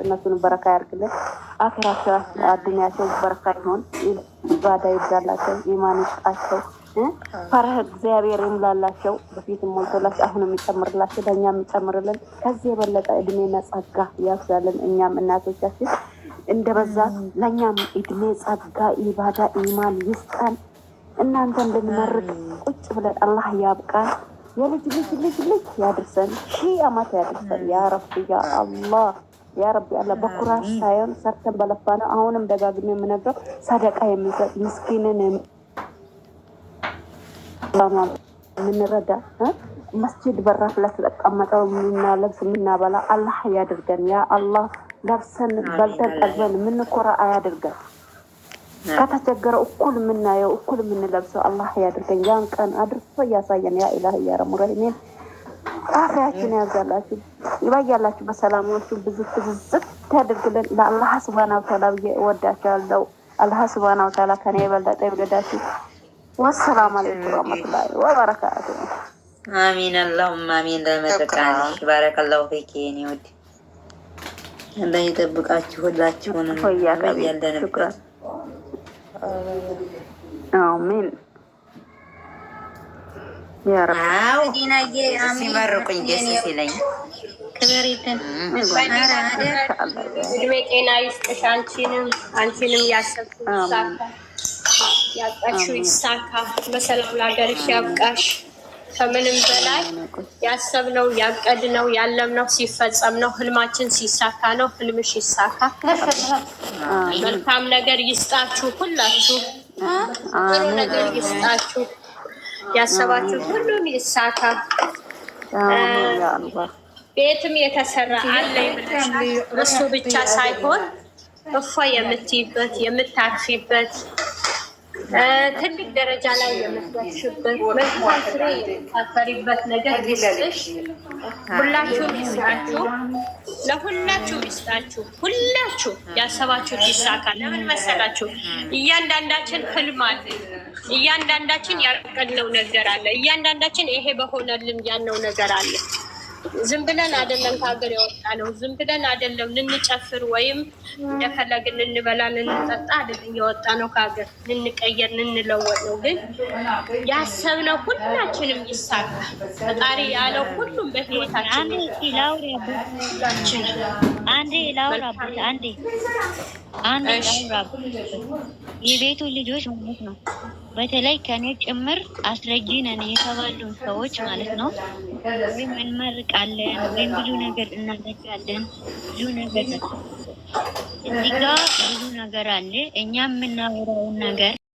እነሱን በረካ ያርግልን። አኺራቸው አዱንያቸው በረካ ይሆን። ኢባዳ ይብዛላቸው፣ ኢማን ይስጣቸው፣ ፈርህ እግዚአብሔር ይምላላቸው። በፊት ሞልቶላቸው አሁን የሚጨምርላቸው ለእኛ የሚጨምርልን ከዚህ የበለጠ እድሜና ጸጋ ያብዛልን። እኛም እናቶቻችን እንደበዛ ለእኛም እድሜ ጸጋ ኢባዳ ኢማን ይስጠን። እናንተ እንድንመርቅ ቁጭ ብለን አላህ ያብቃን። የልጅ ልጅ ልጅ ልጅ ያድርሰን፣ 1000 ዓመት ያድርሰን። ያ ረቢ ያ አላህ ያ ረቢ አላህ በኩራት ሳይሆን ሰርተን በለፋ ነው። አሁንም ደጋግሜ የምነግረው ሰደቃ የምንሰጥ ምስኪንን የምንረዳ መስጂድ በራፍ ለተቀመጠው የምናለብስ የምናበላ አላህ ያድርገን። ያ አላህ ለብሰን በልተን ጠግበን የምንኮራ አያድርገን። ከተቸገረ እኩል የምናየው እኩል የምንለብሰው አላህ ያድርገን። ያን ቀን አድርሶ እያሳየን። ያ ኢላህ ያ ረሙረሂሚን አፍያችን ያዛላችሁ ይባያላችሁ። በሰላማችሁ ብዙ ትዝዝት ያድርግልን። ለአላህ ሱብሃነሁ ወተዓላ ብዬ እወዳቸዋለሁ። አላህ ሱብሃነሁ ወተዓላ ከኔ የበለጠ ይውደዳችሁ። ወሰላም አለይኩም ወራህመቱላሂ ወበረካቱ። አሚን አላሁም አሚን። ለመጠቃሽ ባረከላሁ ፊኪ የኔ ውድ አላህ ይጠብቃችሁ ሁላችሁንም ያለንበት። አሚን ያ ረብ። ዲናዬ ሲመርቁኝ ደስ ሲለኝ ክበሪትን እድሜ ጤና ይስጥሽ። አንቺንም ያሰብኩት ይሳካ፣ ያጣችው ይሳካ። በሰላም ለሀገርሽ ያብቃሽ። ከምንም በላይ ያሰብነው ያቀድነው ያለምነው ሲፈጸም ነው። ህልማችን ሲሳካ ነው። ህልምሽ ይሳካ። መልካም ነገር ይስጣችሁ። ሁላችሁ ጥሩ ነገር ይስጣችሁ። ያሰባችሁት ሁሉም ይሳካ። ቤትም የተሰራ አለ ይብለሻል። እሱ ብቻ ሳይሆን እፎ የምትይበት የምታርፊበት ትልቅ ደረጃ ላይ የምትደርሽበት መልካም ፍሬ የምታፈሪበት ነገር ይስጥሽ። ሁላችሁም ይስጣችሁ። ለሁላችሁም ይስጣችሁ። ሁላችሁ ያሰባችሁት ይሳካል። ለምን መሰላችሁ? እያንዳንዳችን ህልም አለ። እያንዳንዳችን ያቀድነው ነገር አለ። እያንዳንዳችን ይሄ በሆነልን ያልነው ነገር አለ። ዝም ብለን አይደለም ከሀገር የወጣ ነው። ዝም ብለን አይደለም ልንጨፍር ወይም እንደፈለግን ልንበላ ልንጠጣ አይደለም የወጣ ነው ከሀገር። ልንቀየር ልንለወጥ ነው። ግን ያሰብነው ሁላችንም ይሳካ። ፈጣሪ ያለው ሁሉም በህይወታችን የቤቱ ልጆች ማለት ነው። በተለይ ከኔ ጭምር አስረጂ ነን የተባሉን ሰዎች ማለት ነው። ወይም እንመርቃለን ወይም ብዙ ነገር እናደርጋለን። ብዙ ነገር እዚህ ጋር ብዙ ነገር አለ። እኛ የምናወራውን ነገር